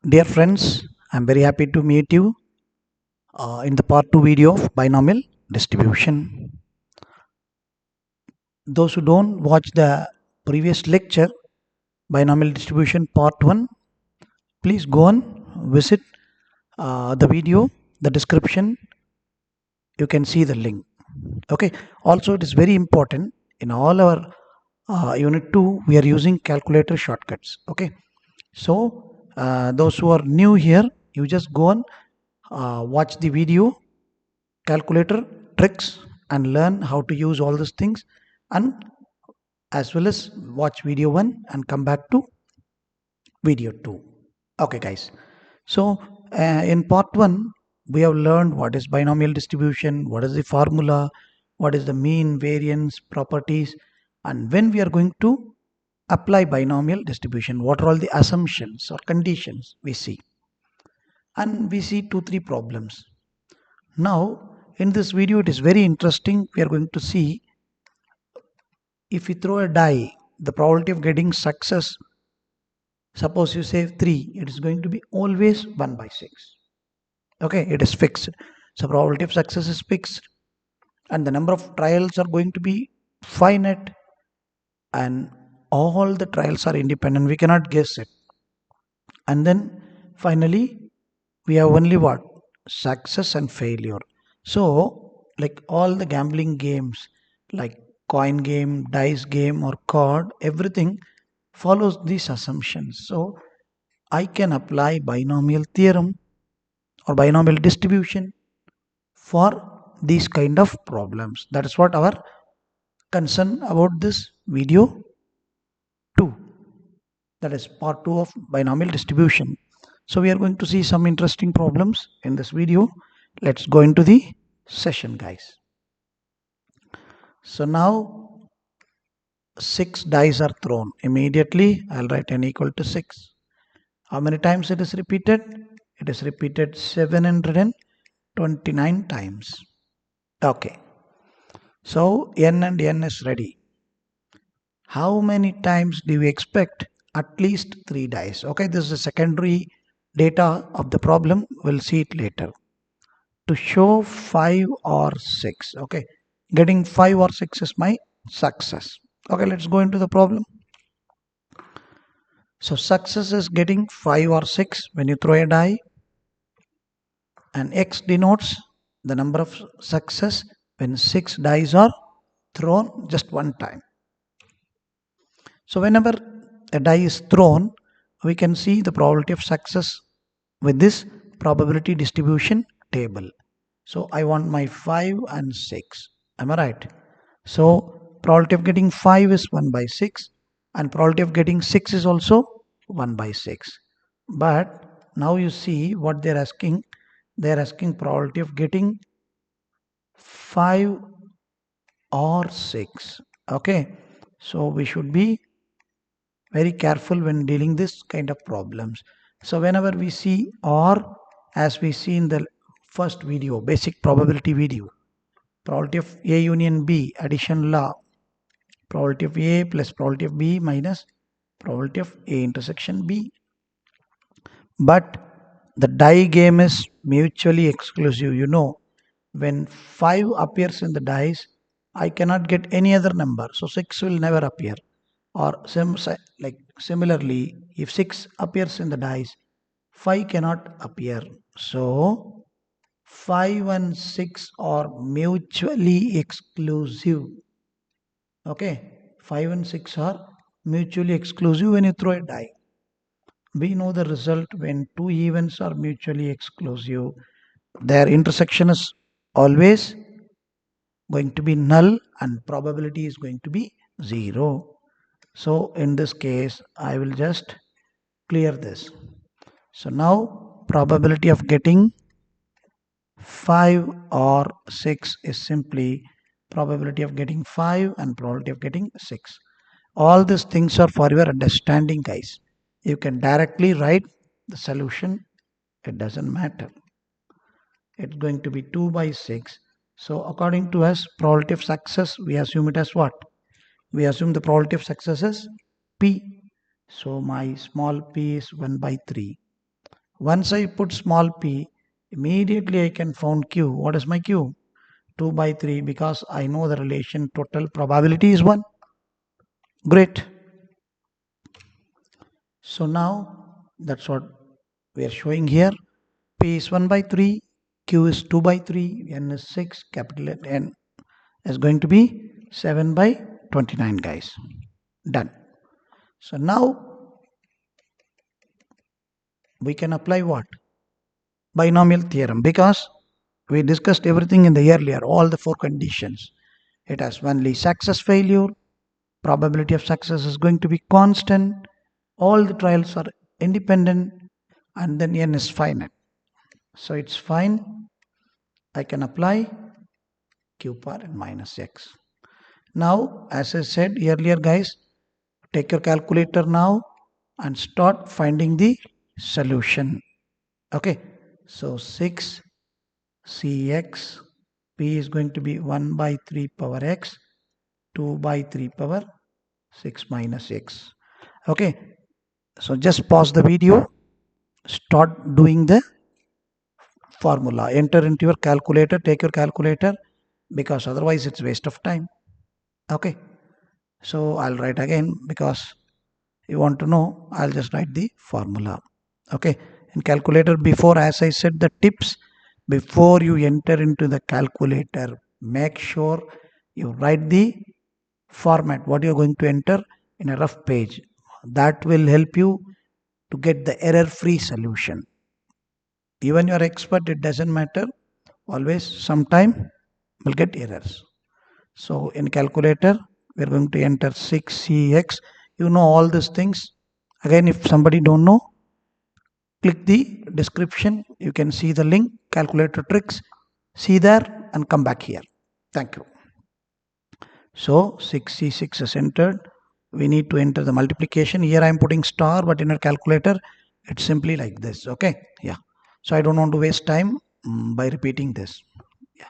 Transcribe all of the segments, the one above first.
Dear friends, I'm very happy to meet you in the part 2 video of binomial distribution. Those who don't watch the previous lecture, binomial distribution part 1, please go and visit the video, the description, you can see the link. Okay. Also, it is very important in all our unit 2, we are using calculator shortcuts. Okay. So, those who are new here, you just go and watch the video calculator tricks and learn how to use all these things, and as well as watch video 1 and come back to video 2. Okay guys, so in part 1 we have learned what is binomial distribution, what is the formula, what is the mean, variance, properties, and when we are going to apply binomial distribution, what are all the assumptions or conditions we see, and we see 2-3 problems. Now in this video it is very interesting. We are going to see, if you throw a die, the probability of getting success, suppose you say 3, it is going to be always 1 by 6. Okay, it is fixed. So probability of success is fixed, and the number of trials are going to be finite, and all the trials are independent. We cannot guess it. And then finally we have only what? Success and failure. So like all the gambling games, like coin game, dice game, or card, everything follows these assumptions. So I can apply binomial theorem or binomial distribution for these kind of problems. That is what our concern about this video 2. That is part 2 of binomial distribution. So we are going to see some interesting problems in this video. Let's go into the session, guys. So now 6 dice are thrown. Immediately I'll write n equal to 6. How many times it is repeated? It is repeated 729 times. Okay. So n and n is ready. How many times do we expect? At least 3 dice. Okay, this is the secondary data of the problem. We'll see it later. To show 5 or 6. Okay, getting 5 or 6 is my success. Okay, let's go into the problem. So success is getting 5 or 6 when you throw a die, and X denotes the number of success when 6 dice are thrown just one time. So whenever a die is thrown, we can see the probability of success with this probability distribution table. So I want my 5 and 6. Am I right? So probability of getting 5 is 1 by 6, and probability of getting 6 is also 1 by 6. But now you see what they're asking. They're asking probability of getting 5 or 6. Okay, so we should be very careful when dealing this kind of problems. So whenever we see or, as we see in the first video, basic probability video, probability of A union B, addition law, probability of A plus probability of B minus probability of A intersection B. But the die game is mutually exclusive. You know, when 5 appears in the dice, I cannot get any other number, so 6 will never appear. Or similarly, if 6 appears in the dice, 5 cannot appear. So 5 and 6 are mutually exclusive. Okay, 5 and 6 are mutually exclusive when you throw a die. We know the result when two events are mutually exclusive. Their intersection is always going to be null and probability is going to be 0. So in this case, I will just clear this. So now probability of getting 5 or 6 is simply probability of getting 5 and probability of getting 6. All these things are for your understanding, guys. You can directly write the solution. It doesn't matter. It's going to be 2 by 6. So according to us, probability of success, we assume it as what? We assume the probability of success is P. So my small p is 1 by 3. Once I put small p, immediately I can found q. What is my q? 2 by 3, because I know the relation total probability is 1. Great. So now that's what we are showing here. P is 1 by 3, Q is 2 by 3, N is 6, capital N is going to be 7 by 29, guys. Done. So now we can apply what? Binomial theorem, because we discussed everything in the earlier, all the 4 conditions. It has only success failure, probability of success is going to be constant, all the trials are independent, and then N is finite. So it's fine. I can apply Q bar and minus X. Now, as I said earlier, guys, take your calculator now and start finding the solution. Okay, so 6 Cx P is going to be 1 by 3 power x, 2 by 3 power 6 minus x. Okay, so just pause the video, start doing the formula, enter into your calculator, take your calculator, because otherwise it's waste of time. Okay, so I'll write again, because you want to know, I'll just write the formula. Okay, in calculator, before, as I said, the tips, before you enter into the calculator, make sure you write the format what you're going to enter in a rough page. That will help you to get the error free solution. Even you're expert, it doesn't matter, always sometime will get errors. So in calculator, we're going to enter 6cx. You know all these things. Again, if somebody don't know, click the description. You can see the link, calculator tricks. See there and come back here. Thank you. So 6c6 is entered. We need to enter the multiplication. Here I am putting star, but in a calculator, it's simply like this. Okay. Yeah. So I don't want to waste time by repeating this. Yeah.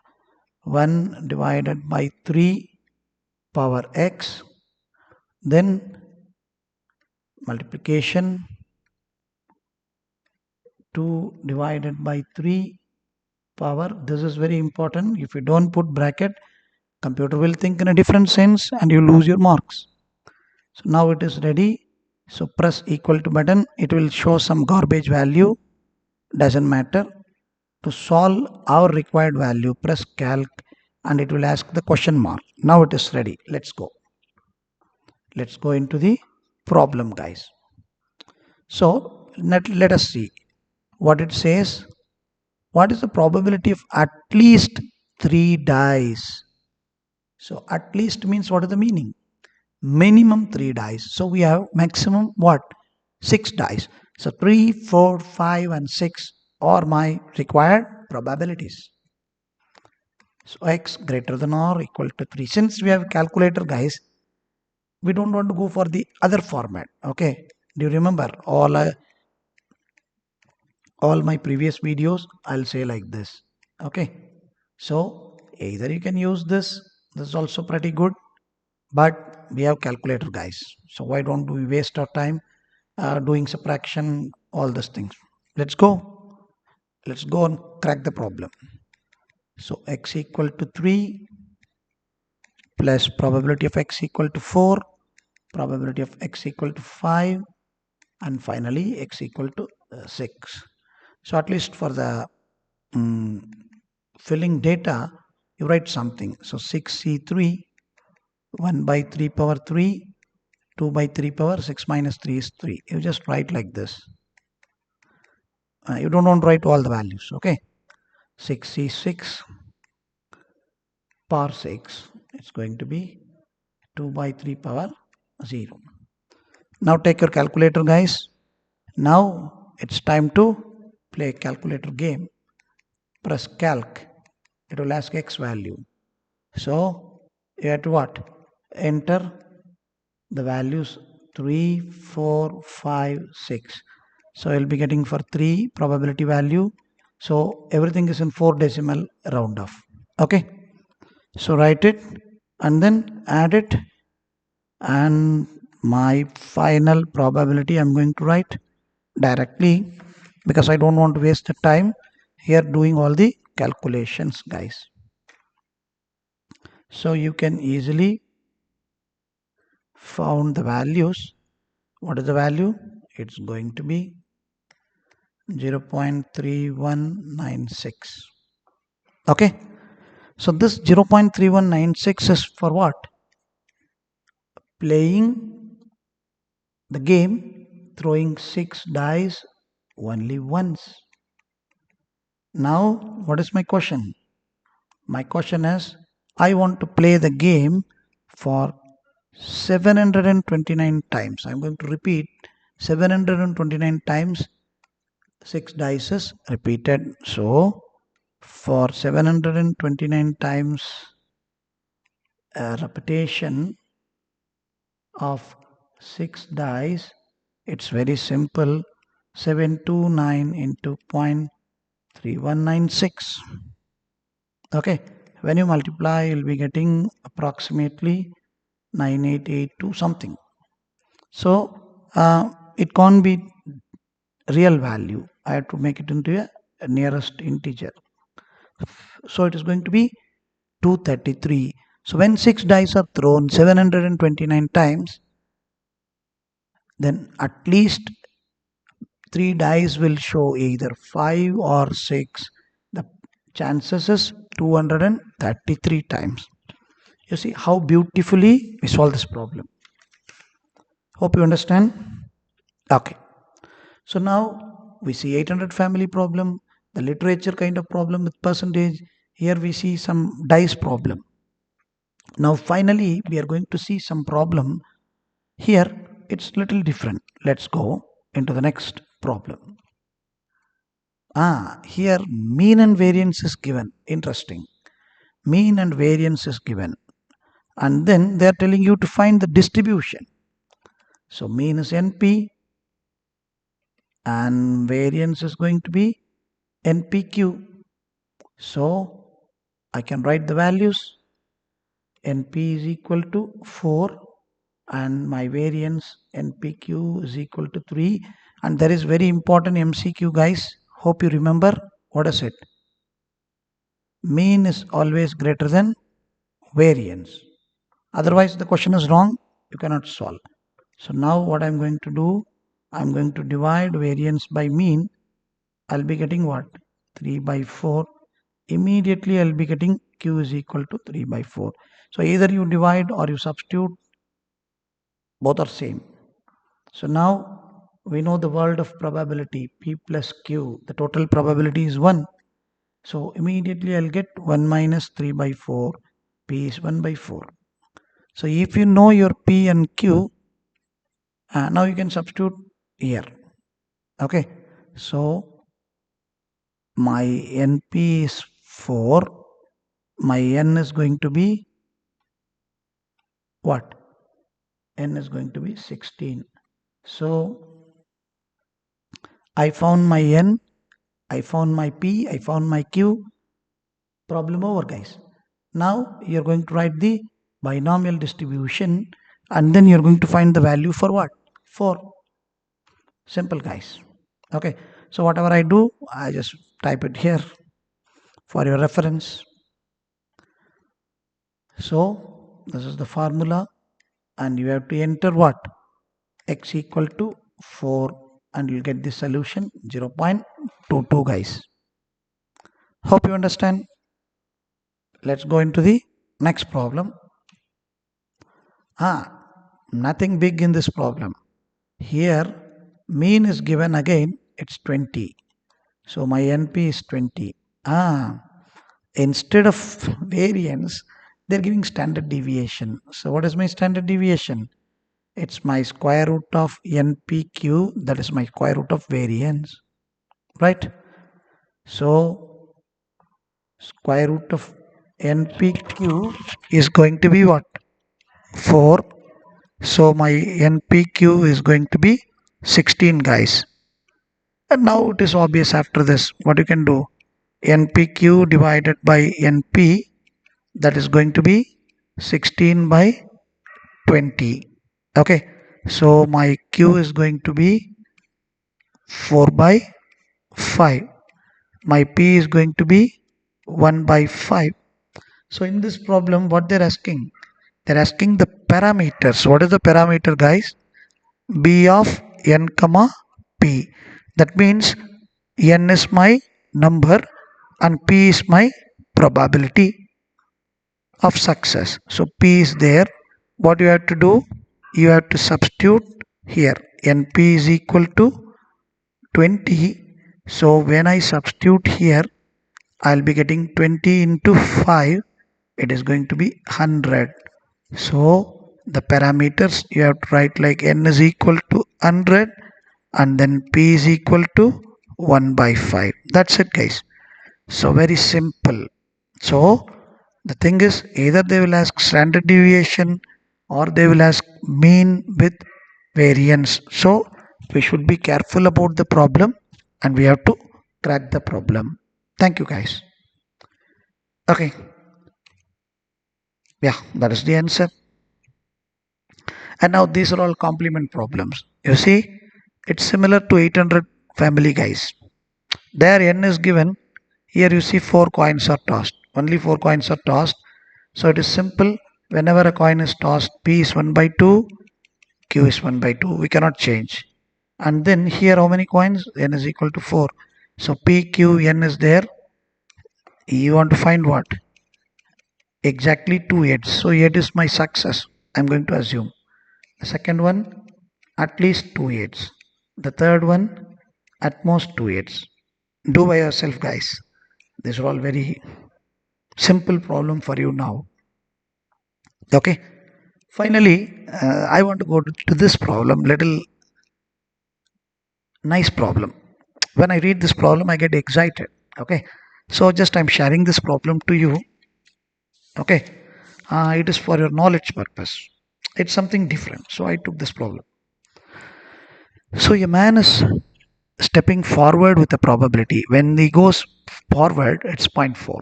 1 divided by 3 power x, then multiplication 2 divided by 3 power, this is very important. If you don't put bracket, computer will think in a different sense and you lose your marks. So now it is ready. So press equal to button, it will show some garbage value, doesn't matter. To solve our required value, press calc and it will ask the question mark. Now it is ready. Let's go. Let's go into the problem, guys. So let us see what it says. What is the probability of at least 3 dice? So at least means what is the meaning? Minimum 3 dice. So we have maximum what? 6 dice. So 3, 4, 5 and 6 are my required probabilities. So x greater than or equal to 3. Since we have calculator, guys, we don't want to go for the other format. Okay, do you remember all my previous videos? I'll say like this. Okay, so either you can use this is also pretty good, but we have calculator, guys, so why don't we waste our time doing subtraction, all these things. Let's go and crack the problem. So x equal to 3 plus probability of x equal to 4, probability of x equal to 5, and finally x equal to 6. So at least for the filling data, you write something. So 6c3, 1 by 3 power 3, 2 by 3 power 6 minus 3 is 3. You just write like this. You don't want to write all the values. Okay, 6c6 power 6, it's going to be 2 by 3 power 0. Now take your calculator, guys. Now it's time to play calculator game. Press calc, it will ask x value. So you have to what? Enter the values 3, 4, 5, 6. So you'll be getting for 3 probability value. So everything is in 4 decimal round off. Okay, so write it and then add it, and my final probability I'm going to write directly because I don't want to waste the time here doing all the calculations, guys. So you can easily found the values. What is the value? It's going to be 0.3196. Okay, so this 0.3196 is for what? Playing the game, throwing 6 dice only once. Now what is my question? My question is, I want to play the game for 729 times. I'm going to repeat 729 times 6 dice is repeated. So for 729 times a repetition of 6 dice, it's very simple. 729 into 0.3196. Okay, when you multiply, you'll be getting approximately 9882 something. So it can't be real value. I have to make it into a nearest integer. So it is going to be 233. So when 6 dice are thrown 729 times, then at least 3 dice will show either 5 or 6. The chances is 233 times. You see how beautifully we solve this problem. Hope you understand. Okay. So now we see 800 family problem, the literature kind of problem with percentage. Here we see some dice problem. Now finally we are going to see some problem. Here it's little different. Let's go into the next problem. Here mean and variance is given. Interesting. Mean and variance is given. And then they are telling you to find the distribution. So mean is NP and variance is going to be NPQ. So I can write the values. NP is equal to 4 and my variance NPQ is equal to 3. And there is very important MCQ, guys. Hope you remember. What is it? Mean is always greater than variance. Otherwise the question is wrong. You cannot solve. So now what I'm going to do, I'm going to divide variance by mean. I'll be getting what? 3 by 4. Immediately I'll be getting Q is equal to 3 by 4. So either you divide or you substitute, both are same. So now we know the world of probability, P plus Q, the total probability is 1. So immediately I'll get 1 minus 3 by 4, P is 1 by 4. So if you know your P and Q, now you can substitute here. Okay, so my NP is 4, my N is going to be what? N is going to be 16. So I found my N, I found my P, I found my Q. Problem over, guys. Now you're going to write the binomial distribution and then you're going to find the value for what? 4. Simple, guys. Okay, so whatever I do, I just type it here for your reference. So this is the formula and you have to enter what? X equal to 4 and you'll get the solution 0.22, guys. Hope you understand. Let's go into the next problem. Nothing big in this problem. Here mean is given again, it's 20. So my NP is 20. Instead of variance, they're giving standard deviation. So what is my standard deviation? It's my square root of NPQ, that is my square root of variance, right? So square root of NPQ is going to be what? 4. So my NPQ is going to be 16, guys. And now it is obvious after this what you can do. NPQ divided by NP, that is going to be 16 by 20. Okay, so my Q is going to be 4 by 5. My P is going to be 1 by 5. So in this problem, what they're asking? They're asking the parameters. What is the parameter, guys? B of n comma P. That means n is my number and P is my probability of success. So P is there. What you have to do? You have to substitute here. NP is equal to 20. So when I substitute here, I'll be getting 20 into 5. It is going to be 100. So the parameters you have to write like n is equal to 100 and then P is equal to 1 by 5. That's it, guys. So very simple. So the thing is, either they will ask standard deviation or they will ask mean with variance. So we should be careful about the problem and we have to crack the problem. Thank you, guys. Okay. Yeah, that is the answer. And now these are all complement problems. You see, it's similar to 800 family, guys. There n is given. Here you see 4 coins are tossed. Only 4 coins are tossed. So it is simple. Whenever a coin is tossed, P is 1 by 2, Q is 1 by 2. We cannot change. And then here how many coins? N is equal to 4. So P, Q, N is there. You want to find what? Exactly 2 8s. So 8 is my success. I'm going to assume. The second one, at least 2 8s. The third one, at most 2 8s. Do by yourself, guys. These are all very simple problem for you now. Okay. Finally, I want to go to this problem, little nice problem. When I read this problem, I get excited. Okay. So just I'm sharing this problem to you. Okay. It is for your knowledge purpose. It's something different. So I took this problem. So a man is stepping forward with a probability. When he goes forward, it's zero point 0.4.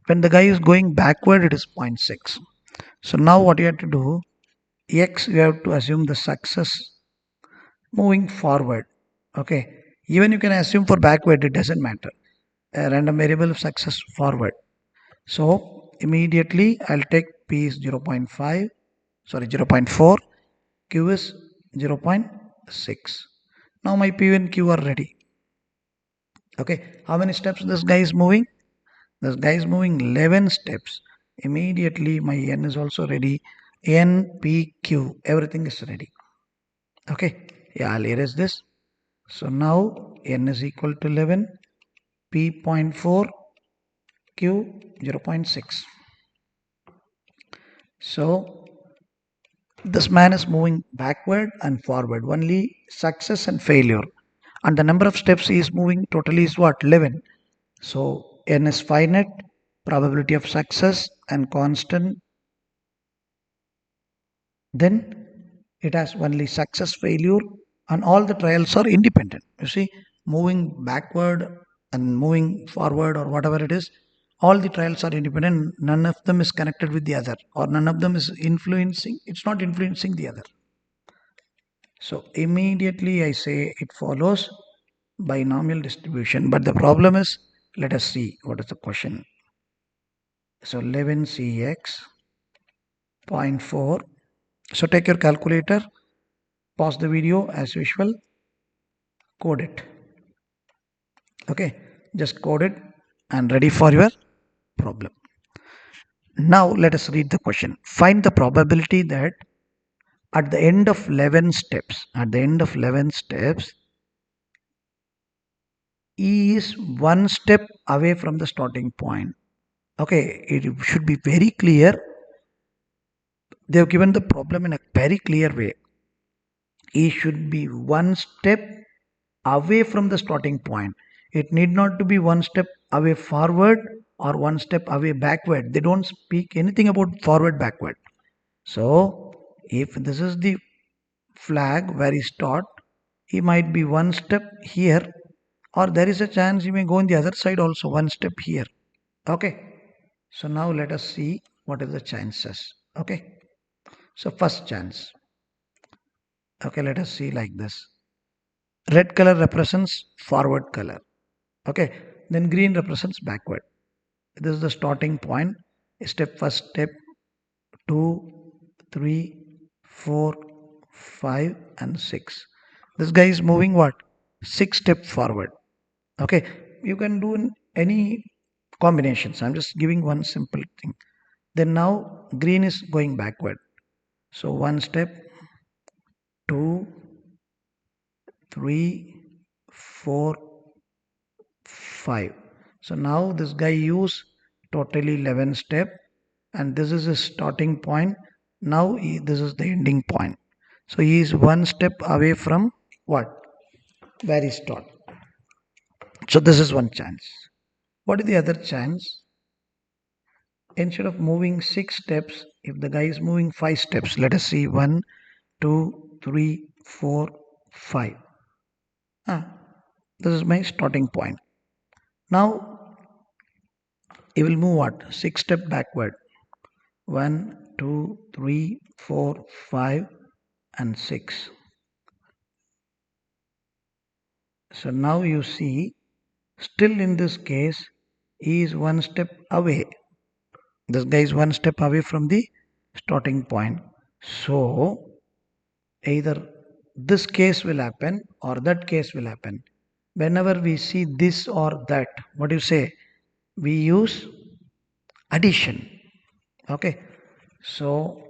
When the guy is going backward, it is 0.6. So now what you have to do, X, you have to assume the success moving forward. Okay. Even you can assume for backward, it doesn't matter. A random variable of success forward. So immediately I'll take P is 0.5, sorry 0.4, Q is 0.6. Now my P and Q are ready. Okay. How many steps this guy is moving? This guy is moving 11 steps. Immediately my N is also ready. N, P, Q, everything is ready. Okay. Yeah, I'll erase this. So now N is equal to 11, P 0.4, Q 0.6. So this man is moving backward and forward, only success and failure. And the number of steps he is moving totally is what? 11. So N is finite, probability of success and constant. Then it has only success, failure, and all the trials are independent. You see, moving backward and moving forward or whatever it is, all the trials are independent. None of them is connected with the other, or none of them is influencing. It's not influencing the other. So immediately I say it follows binomial distribution. But the problem is, let us see what is the question. So 11CX 0.4. So take your calculator, pause the video as usual, code it. Okay, just code it and ready for your problem. Now let us read the question. Find the probability that at the end of 11 steps, E is one step away from the starting point. Okay, it should be very clear. They have given the problem in a very clear way. E should be one step away from the starting point. It need not to be one step away forward or one step away backward. They don't speak anything about forward backward. So if this is the flag where he start, he might be one step here, or there is a chance he may go on the other side also, one step here. Okay. So now let us see what is the chances. Okay. So first chance. Okay, let us see like this. red color represents forward color. Okay, then green represents backward. This is the starting point. First step, 2, 3, 4, 5 and 6. This guy is moving what? 6 steps forward. Okay, you can do in any combinations. I'm just giving one simple thing. Then now green is going backward. So one step, 2, 3, 4, 5. So now this guy use totally 11 step, and this is his starting point. Now this is the ending point. So he is one step away from what? Where he start. So this is one chance. What is the other chance? Instead of moving 6 steps, if the guy is moving 5 steps, let us see 1, 2, 3, 4, 5. This is my starting point. Now he will move what? 6 step backward. 1, 2, 3, 4, 5 and 6. So now you see, still in this case, he is one step away. This guy is one step away from the starting point. So either this case will happen or that case will happen. Whenever we see this or that, what do you say? We use addition. Okay. So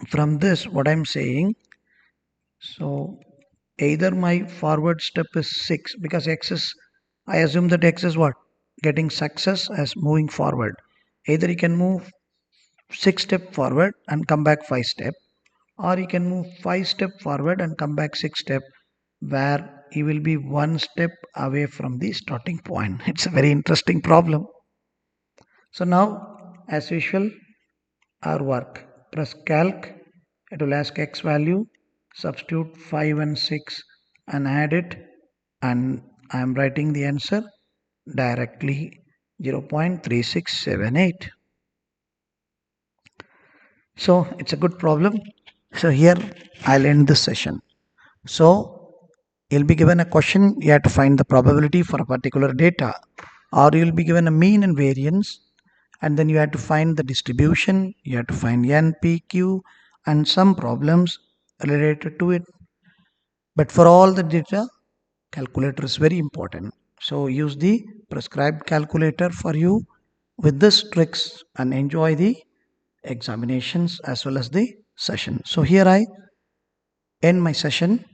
from this, what I'm saying, so either my forward step is 6 because x is, I assume that x is what? Getting success as moving forward. Either you can move 6 step forward and come back 5 step, or you can move 5 step forward and come back 6 step, where you will be one step away from the starting point. It's a very interesting problem. So now as usual, our work, press calc, it will ask x value, substitute 5 and 6 and add it, and I am writing the answer directly, 0.3678. So it's a good problem. So here I'll end this session. So you'll be given a question, you have to find the probability for a particular data, or you'll be given a mean and variance, and then you have to find the distribution, you have to find n, p, q and some problems related to it. But for all the data, calculator is very important. So use the prescribed calculator for you with this tricks and enjoy the examinations as well as the session. So here I end my session.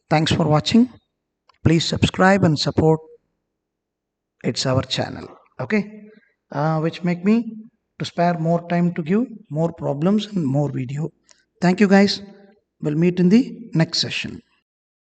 Thanks for watching. Please subscribe and support. It's our channel. Okay. Which make me to spare more time to give more problems and more video. Thank you guys. We'll meet in the next session.